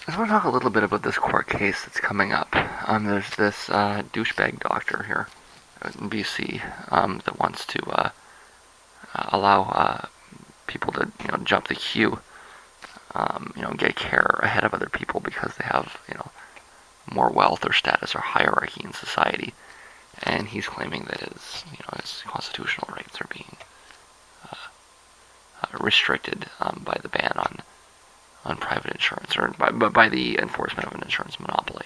I want to talk a little bit about this court case that's coming up. There's this douchebag doctor here in BC that wants to allow people to jump the queue, get care ahead of other people because they have more wealth or status or hierarchy in society, and he's claiming that his constitutional rights are being restricted by the ban on private insurance, or by the enforcement of an insurance monopoly.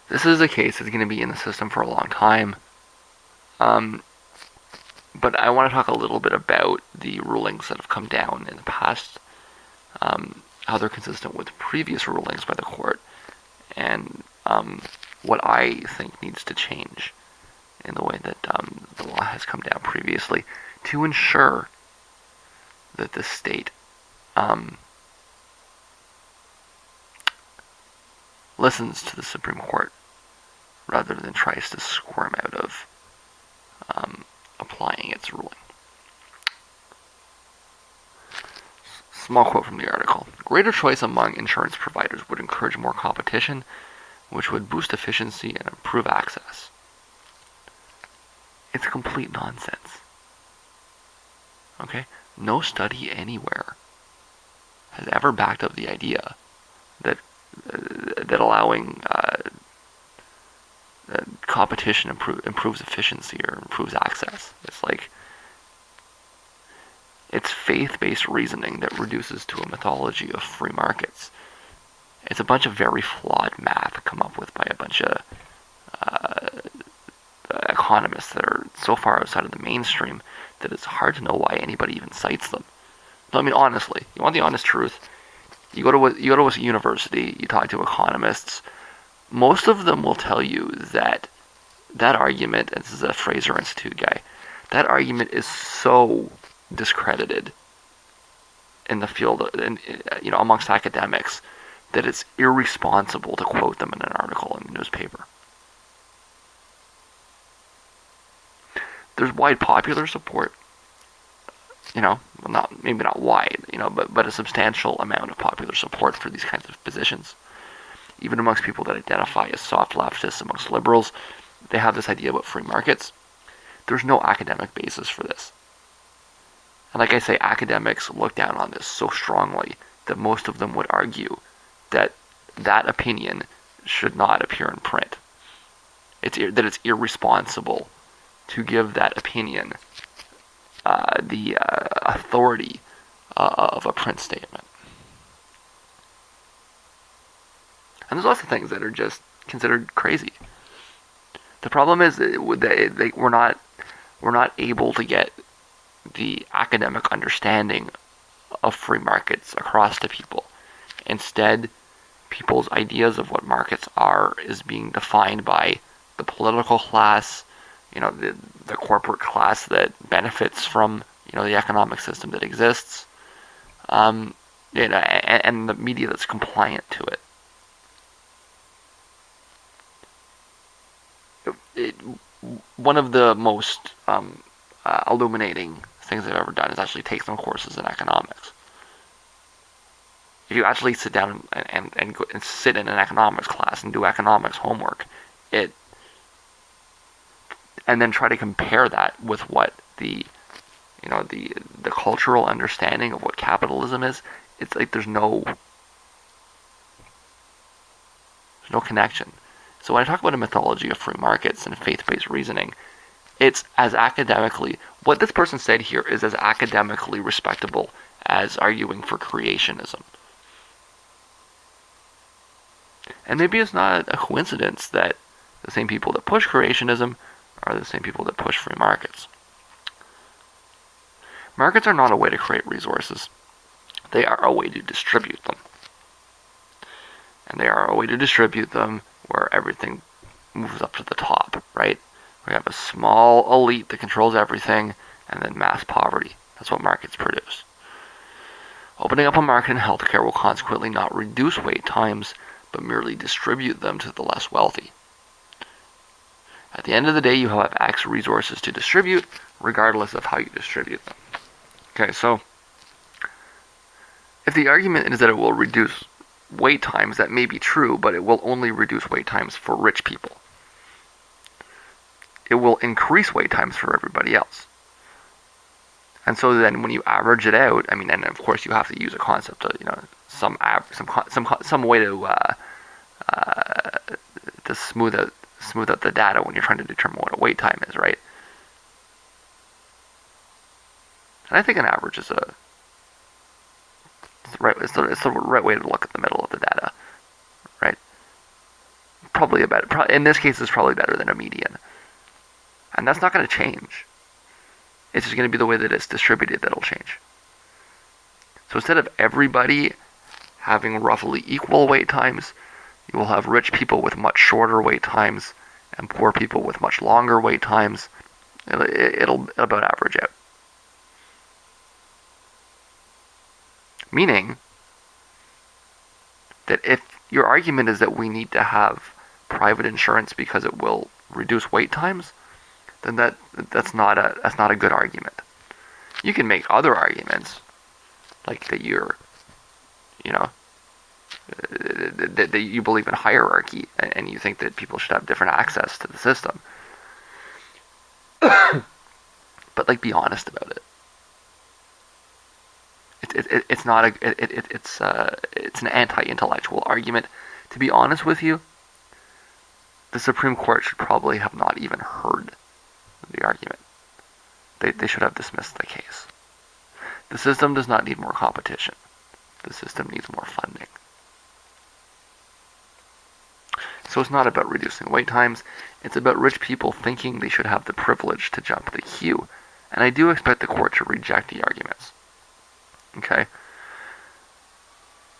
This is a case that's going to be in the system for a long time, but I want to talk a little bit about the rulings that have come down in the past, how they're consistent with previous rulings by the court, and what I think needs to change in the way that the law has come down previously to ensure that the state listens to the Supreme Court rather than tries to squirm out of applying its ruling. Small quote from the article. Greater choice among insurance providers would encourage more competition, which would boost efficiency and improve access. It's complete nonsense. Okay? No study anywhere has ever backed up the idea that allowing competition improves efficiency or improves access. It's faith-based reasoning that reduces to a mythology of free markets. It's a bunch of very flawed math come up with by a bunch of economists that are so far outside of the mainstream that it's hard to know why anybody even cites them. No, I mean, honestly, you want the honest truth, you go to a university, you talk to economists, most of them will tell you that argument, and this is a Fraser Institute guy, that argument is so discredited in the field, amongst academics, that it's irresponsible to quote them in an article in the newspaper. There's wide popular support, maybe not wide, but a substantial amount of popular support for these kinds of positions. Even amongst people that identify as soft leftists, amongst liberals, they have this idea about free markets. There's no academic basis for this. And like I say, academics look down on this so strongly that most of them would argue that that opinion should not appear in print. That it's irresponsible to give that opinion the authority of a print statement. And there's lots of things that are just considered crazy. The problem is that we're not able to get the academic understanding of free markets across to people. Instead, people's ideas of what markets are is being defined by the political class, the corporate class that benefits from the economic system that exists, and the media that's compliant to it. One of the most illuminating things I've ever done is actually take some courses in economics. If you actually sit down and sit in an economics class and do economics homework, and then try to compare that with what the cultural understanding of what capitalism is, it's like there's no connection. So when I talk about a mythology of free markets and faith-based reasoning, it's as academically, what this person said here is as academically respectable as arguing for creationism. And maybe it's not a coincidence that the same people that push creationism are the same people that push free markets. Markets are not a way to create resources. They are a way to distribute them. And they are a way to distribute them where everything moves up to the top, right? We have a small elite that controls everything, and then mass poverty. That's what markets produce. Opening up a market in healthcare will consequently not reduce wait times, but merely distribute them to the less wealthy. At the end of the day, you have X resources to distribute, regardless of how you distribute them. Okay, so If the argument is that it will reduce wait times, that may be true, but it will only reduce wait times for rich people. It will increase wait times for everybody else. And so then when you average it out, I mean, and of course you have to use a concept of, some way to smooth out the data when you're trying to determine what a wait time is, right? And I think an average is it's the right way to look at the middle of the data, right? In this case, it's probably better than a median. And that's not going to change. It's just going to be the way that it's distributed that'll change. So instead of everybody having roughly equal wait times, you will have rich people with much shorter wait times and poor people with much longer wait times. It'll about average out. Meaning that if your argument is that we need to have private insurance because it will reduce wait times, then that's not a good argument. You can make other arguments, like that that you believe in hierarchy and you think that people should have different access to the system. But be honest about it. It's an anti-intellectual argument. To be honest with you, the Supreme Court should probably have not even heard the argument. They should have dismissed the case. The system does not need more competition. The system needs more funding. So it's not about reducing wait times. It's about rich people thinking they should have the privilege to jump the queue. And I do expect the court to reject the arguments. Okay?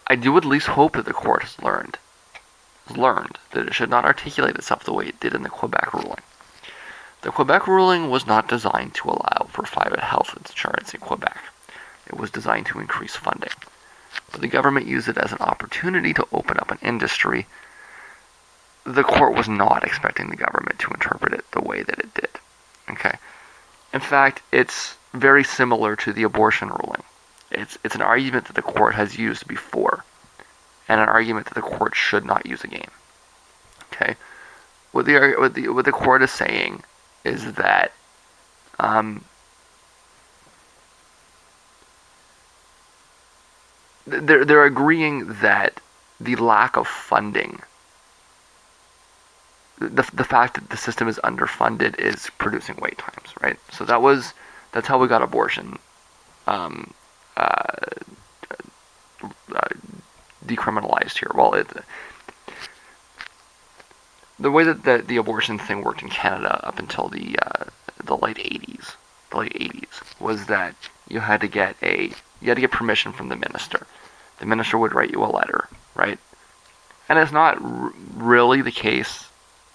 I do at least hope that the court has learned that it should not articulate itself the way it did in the Quebec ruling. The Quebec ruling was not designed to allow for private health insurance in Quebec. It was designed to increase funding. But the government used it as an opportunity to open up an industry. The court was not expecting the government to interpret it the way that it did. Okay? In fact, it's very similar to the abortion ruling. It's an argument that the court has used before, and an argument that the court should not use again. Okay? What the court is saying is that they're agreeing that the lack of funding, the fact that the system is underfunded, is producing wait times, right? So that's how we got abortion decriminalized here. Well, the way that the abortion thing worked in Canada up until the late 80s was that you had to get permission from the minister. The minister would write you a letter, right? And it's not really the case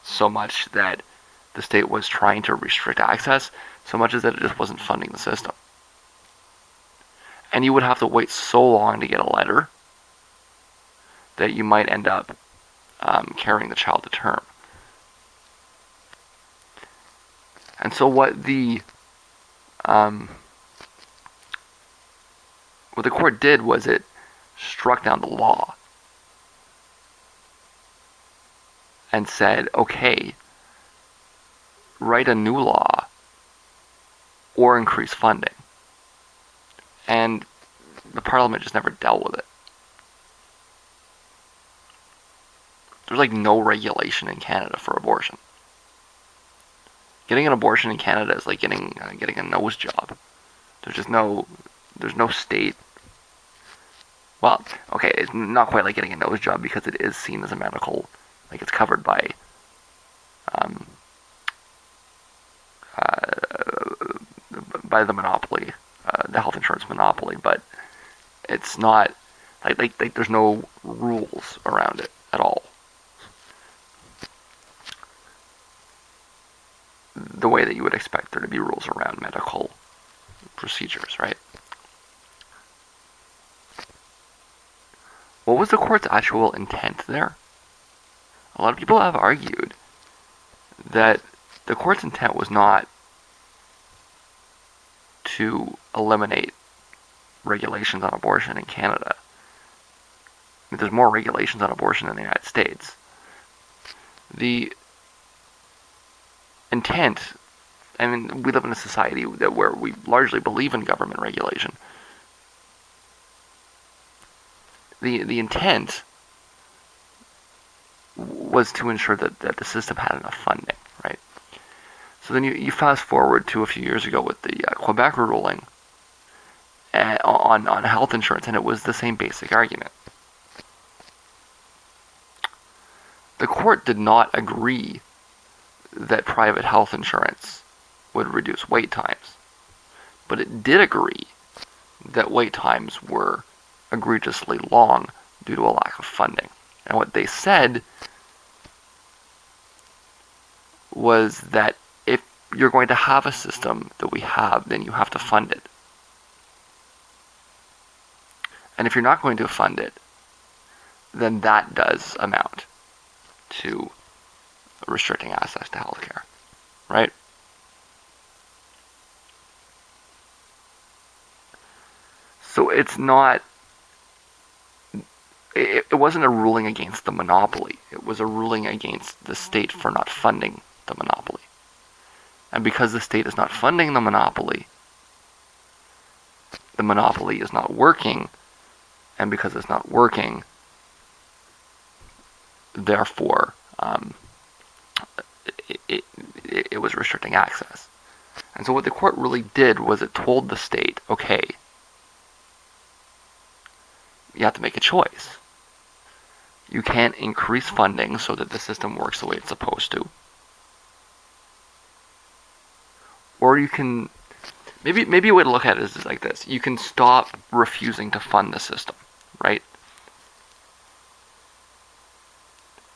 so much that the state was trying to restrict access, so much as that it just wasn't funding the system. And you would have to wait so long to get a letter that you might end up carrying the child to term. And so what the court did was it struck down the law and said, okay, write a new law or increase funding. And the parliament just never dealt with it. There's no regulation in Canada for abortion. Getting an abortion in Canada is like getting a nose job. There's no state. Well, okay, it's not quite like getting a nose job because it is seen as a medical, it's covered by the monopoly, the health insurance monopoly, but it's not like there's no rules around it at all. The way that you would expect there to be rules around medical procedures, right? What was the court's actual intent there? A lot of people have argued that the court's intent was not to eliminate regulations on abortion in Canada. I mean, there's more regulations on abortion in the United States. The intent, I mean, we live in a society where we largely believe in government regulation. The intent was to ensure that the system had enough funding, right? So then you fast forward to a few years ago with the Quebec ruling on health insurance, and it was the same basic argument. The court did not agree that private health insurance would reduce wait times, but it did agree that wait times were egregiously long due to a lack of funding. And what they said was that if you're going to have a system that we have, then you have to fund it. And if you're not going to fund it, then that does amount to restricting access to healthcare, right? So it's not, it wasn't a ruling against the monopoly. It was a ruling against the state for not funding the monopoly. And because the state is not funding the monopoly is not working, and because it's not working, therefore, it was restricting access. And so what the court really did was it told the state, okay, you have to make a choice. You can't increase funding so that the system works the way it's supposed to. Or you can, maybe a way to look at it is like this. You can stop refusing to fund the system, right?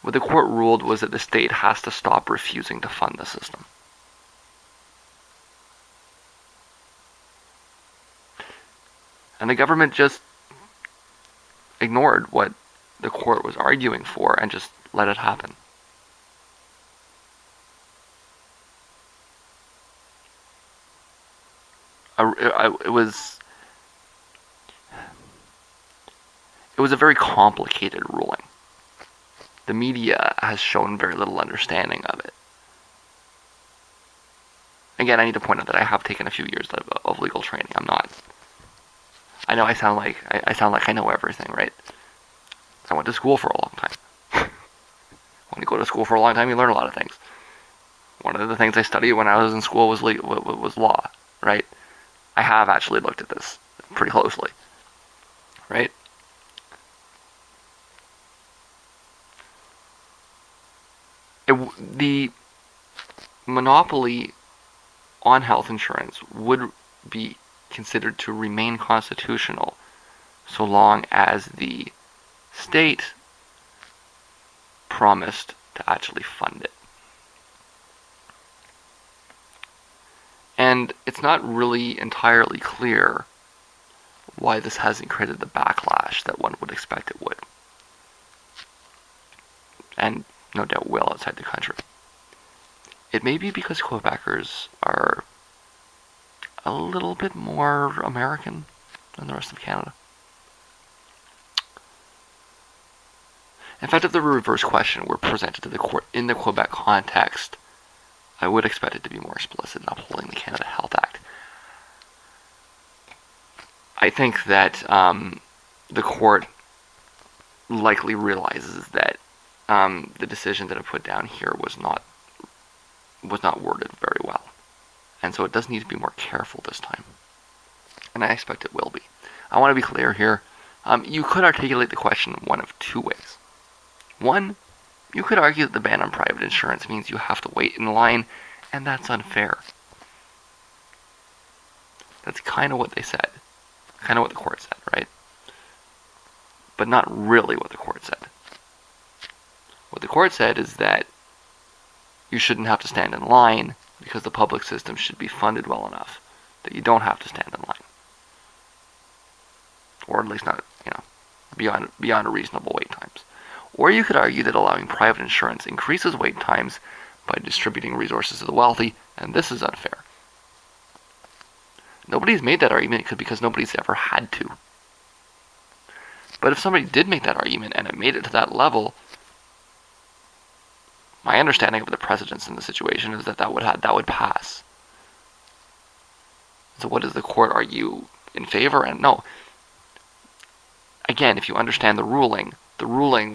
What the court ruled was that the state has to stop refusing to fund the system. And the government just ignored what the court was arguing for and just let it happen. It was a very complicated ruling. The media has shown very little understanding of it. Again, I need to point out that I have taken a few years of legal training. I know I sound like I know everything, right? I went to school for a long time. When you go to school for a long time, you learn a lot of things. One of the things I studied when I was in school was law, right? I have actually looked at this pretty closely, right? The monopoly on health insurance would be considered to remain constitutional so long as the state promised to actually fund it. And it's not really entirely clear why this hasn't created the backlash that one would expect it would. And no doubt will outside the country. It may be because Quebecers are a little bit more American than the rest of Canada. In fact, if the reverse question were presented to the court in the Quebec context, I would expect it to be more explicit in upholding the Canada Health Act. I think that the court likely realizes that the decision that I put down here was not worded very well, and so it does need to be more careful this time, and I expect it will be. I want to be clear here. You could articulate the question one of two ways. One, you could argue that the ban on private insurance means you have to wait in line, and that's unfair. That's kind of what they said. Kind of what the court said, right? But not really what the court said. What the court said is that you shouldn't have to stand in line because the public system should be funded well enough that you don't have to stand in line. Or at least not, beyond a reasonable wait times. Or you could argue that allowing private insurance increases wait times by distributing resources to the wealthy, and this is unfair. Nobody's made that argument because nobody's ever had to. But if somebody did make that argument and it made it to that level, my understanding of the precedents in the situation is that that would pass. So what does the court argue in favor? And no. Again, if you understand the ruling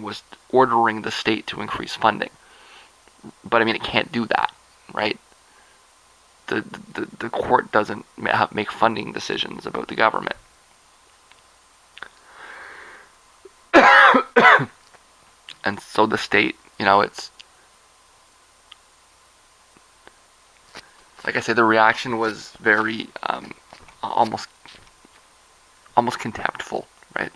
was ordering the state to increase funding. But I mean, it can't do that, right? The court doesn't make funding decisions about the government. And so the state, it's like I say, the reaction was very almost contemptful, right?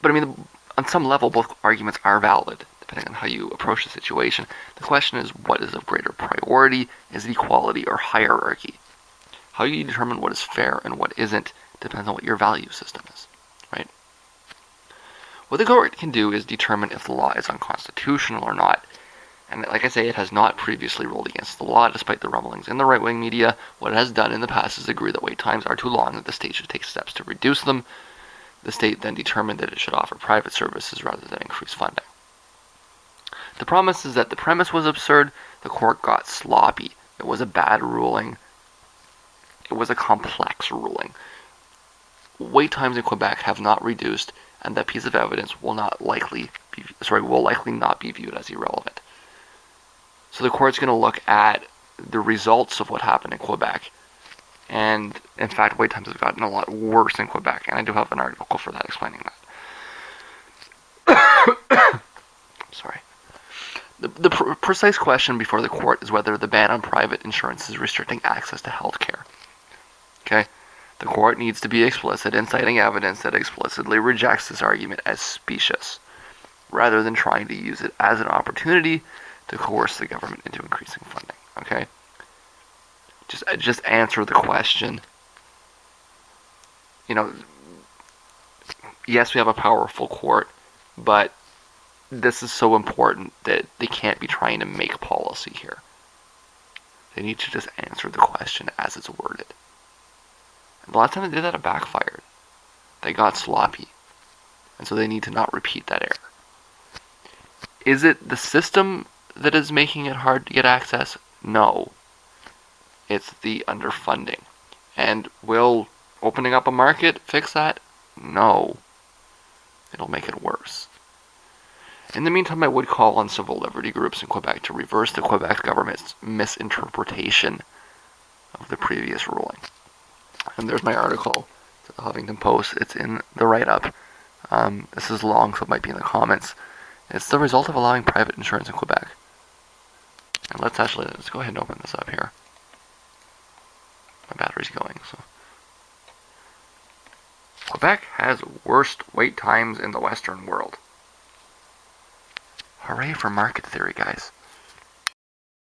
But I mean, on some level, both arguments are valid, depending on how you approach the situation. The question is, what is of greater priority? Is it equality or hierarchy? How you determine what is fair and what isn't depends on what your value system is, right? What the court can do is determine if the law is unconstitutional or not. And like I say, it has not previously ruled against the law, despite the rumblings in the right-wing media. What it has done in the past is agree that wait times are too long, that the state should take steps to reduce them. The state then determined that it should offer private services rather than increase funding. The promise is that the premise was absurd. The court got sloppy. It was a bad ruling. It was a complex ruling. Wait times in Quebec have not reduced, and that piece of evidence will likely not be viewed as irrelevant. So the court's going to look at the results of what happened in Quebec. And in fact, wait times have gotten a lot worse in Quebec, and I do have an article for that explaining that. Sorry. The precise question before the court is whether the ban on private insurance is restricting access to health care. Okay? The court needs to be explicit in citing evidence that explicitly rejects this argument as specious, rather than trying to use it as an opportunity to coerce the government into increasing funding. Okay? Just answer the question. Yes, we have a powerful court, but this is so important that they can't be trying to make policy here. They need to just answer the question as it's worded. And the last time they did that, it backfired. They got sloppy. And so they need to not repeat that error. Is it the system that is making it hard to get access? No. It's the underfunding. And will opening up a market fix that? No. It'll make it worse. In the meantime, I would call on civil liberty groups in Quebec to reverse the Quebec government's misinterpretation of the previous ruling. And there's my article to the Huffington Post. It's in the write-up. This is long, so it might be in the comments. It's the result of allowing private insurance in Quebec. And let's go ahead and open this up here. My battery's going, so. Quebec has worst wait times in the Western world. Hooray for market theory, guys.